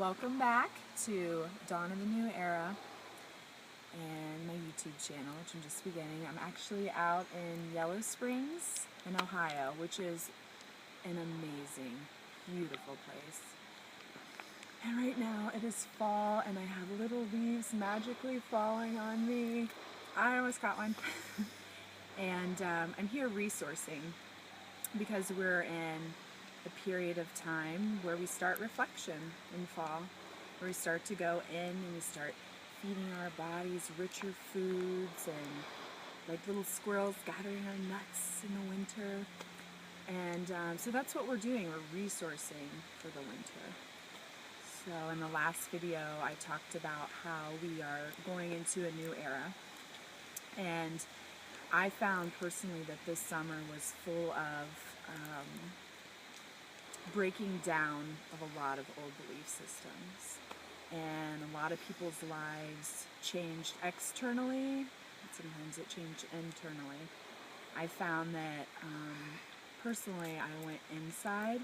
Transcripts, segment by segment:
Welcome back to Dawn of the New Era and my YouTube channel, which I'm just beginning. I'm actually out in Yellow Springs in Ohio, which is an amazing, beautiful place. And right now it is fall and I have little leaves magically falling on me. I almost caught one. And I'm here resourcing because we're in a period of time where we start reflection in fall, where we start to go in and we start feeding our bodies richer foods and like little squirrels gathering our nuts in the winter. And so that's what we're doing. We're resourcing for the winter. So in the last video I talked about how we are going into a new era, and I found personally that this summer was full of breaking down of a lot of old belief systems, and a lot of people's lives changed externally, and sometimes it changed internally. I found that personally I went inside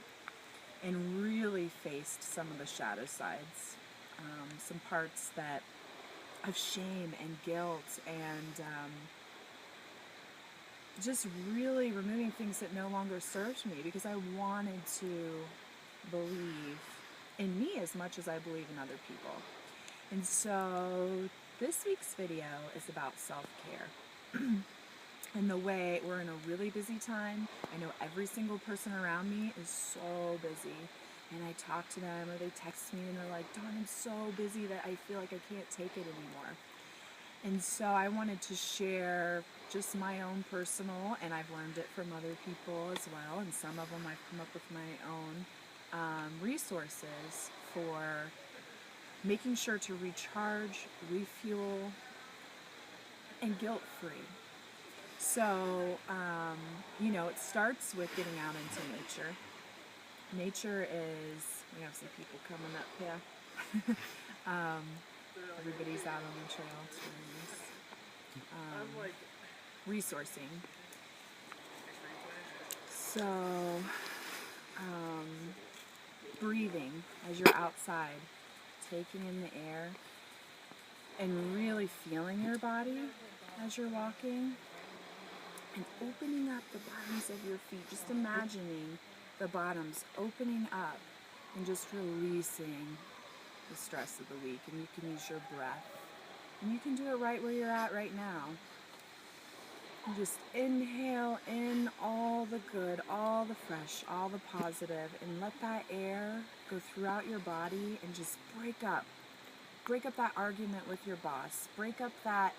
and really faced some of the shadow sides, some parts that of shame and guilt, and just really removing things that no longer served me, because I wanted to believe in me as much as I believe in other people. And so this week's video is about self-care. And the way we're in a really busy time, I know every single person around me is so busy, and I talk to them or they text me and they're like, Dawn, I'm so busy that I feel like I can't take it anymore. And so I wanted to share just my own personal, and I've learned it from other people as well, and some of them I've come up with my own resources for making sure to recharge, refuel, and guilt-free. So, it starts with getting out into nature. Nature is, we have some people coming up here. Everybody's out on the trail. It's really nice. Resourcing. So, breathing as you're outside, taking in the air, and really feeling your body as you're walking, and opening up the bottoms of your feet, just imagining the bottoms opening up and just releasing the stress of the week. And you can use your breath, and you can do it right where you're at right now. And just inhale in all the good, all the fresh, all the positive, and let that air go throughout your body and just break up that argument with your boss, break up that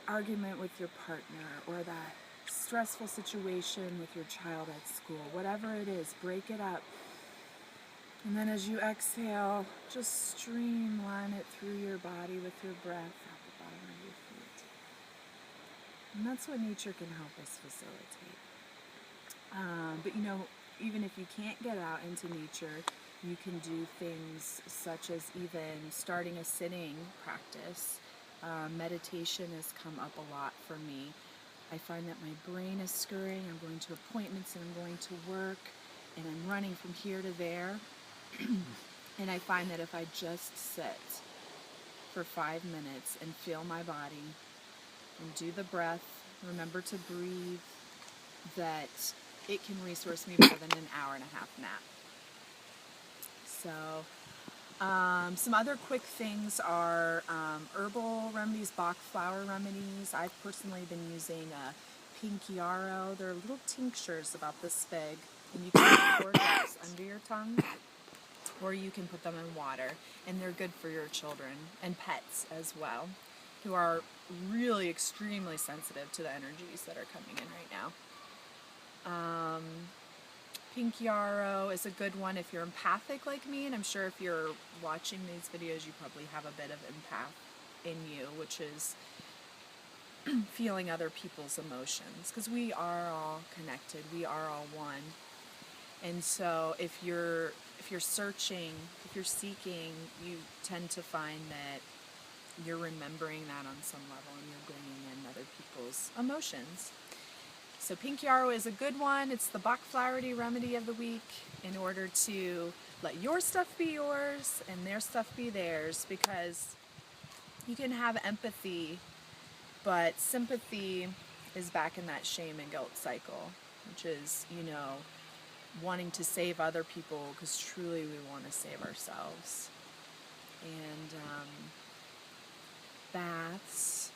argument with your partner, or that stressful situation with your child at school. Whatever it is, break it up. And then as you exhale, just streamline it through your body with your breath at the bottom of your feet. And that's what nature can help us facilitate. But even if you can't get out into nature, you can do things such as even starting a sitting practice. Meditation has come up a lot for me. I find that my brain is scurrying. I'm going to appointments and I'm going to work and I'm running from here to there. And I find that if I just sit for 5 minutes and feel my body and do the breath, remember to breathe, that it can resource me better than an hour and a half nap. So some other quick things are herbal remedies, Bach flower remedies. I've personally been using pink yarrow. They're little tinctures about this big, and you can pour drops under your tongue, or you can put them in water, and they're good for your children and pets as well, who are really extremely sensitive to the energies that are coming in right now. Pink yarrow is a good one if you're empathic like me, and I'm sure if you're watching these videos you probably have a bit of empath in you, which is feeling other people's emotions, because we are all connected, we are all one. And so if you're searching, if you're seeking, you tend to find that you're remembering that on some level and you're bringing in other people's emotions. So pink yarrow is a good one. It's the Bach flowery remedy of the week in order to let your stuff be yours and their stuff be theirs, because you can have empathy, but sympathy is back in that shame and guilt cycle, which is, wanting to save other people because truly we want to save ourselves. And baths,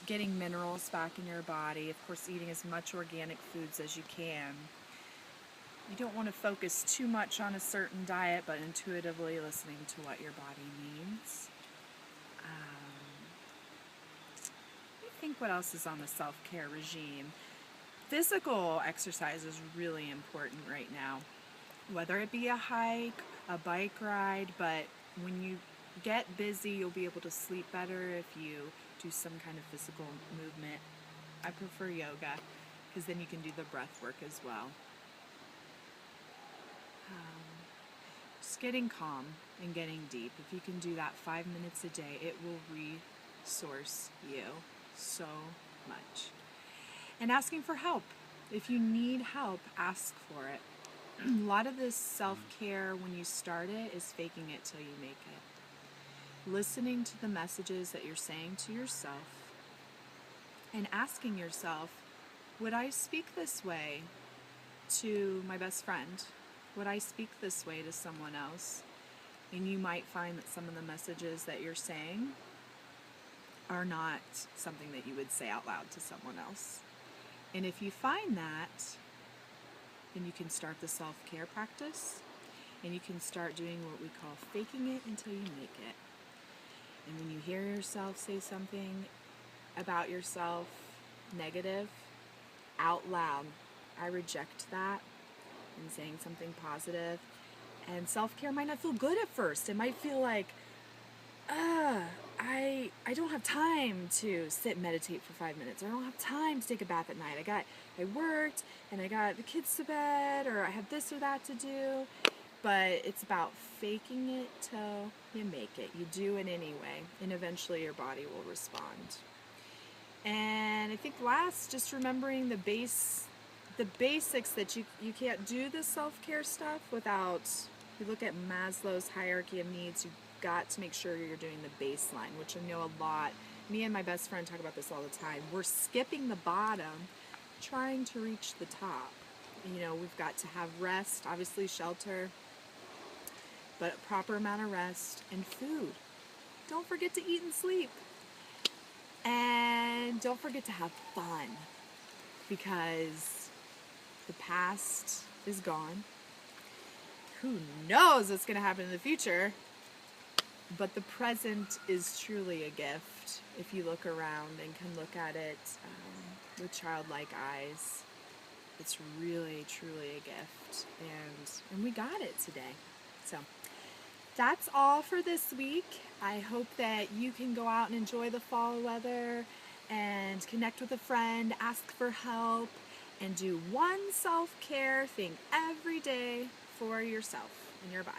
getting minerals back in your body, of course eating as much organic foods as you can. You don't want to focus too much on a certain diet, but intuitively listening to what your body needs. I think what else is on the self-care regime? Physical exercise is really important right now, whether it be a hike, a bike ride, but when you get busy, you'll be able to sleep better if you do some kind of physical movement. I prefer yoga because then you can do the breath work as well. Just getting calm and getting deep. If you can do that 5 minutes a day, it will resource you so much. And asking for help. If you need help, ask for it. A lot of this self-care when you start it is faking it till you make it. Listening to the messages that you're saying to yourself and asking yourself, would I speak this way to my best friend? Would I speak this way to someone else? And you might find that some of the messages that you're saying are not something that you would say out loud to someone else. And if you find that, then you can start the self-care practice, and you can start doing what we call faking it until you make it. And when you hear yourself say something about yourself negative out loud, I reject that, and saying something positive. And self-care might not feel good at first. It might feel like, I don't have time to sit and meditate for 5 minutes. Or I don't have time to take a bath at night. I worked and I got the kids to bed, or I have this or that to do. But it's about faking it till you make it. You do it anyway, and eventually your body will respond. And I think last, just remembering the basics, that you can't do the self-care stuff without, you look at Maslow's hierarchy of needs, you've got to make sure you're doing the baseline, which I know a lot. Me and my best friend talk about this all the time. We're skipping the bottom, trying to reach the top. We've got to have rest, obviously shelter, but a proper amount of rest and food. Don't forget to eat and sleep. And don't forget to have fun, because the past is gone. Who knows what's going to happen in the future? But the present is truly a gift if you look around and can look at it with childlike eyes. It's really, truly a gift. And we got it today. So that's all for this week. I hope that you can go out and enjoy the fall weather and connect with a friend, ask for help, and do one self-care thing every day for yourself and your body.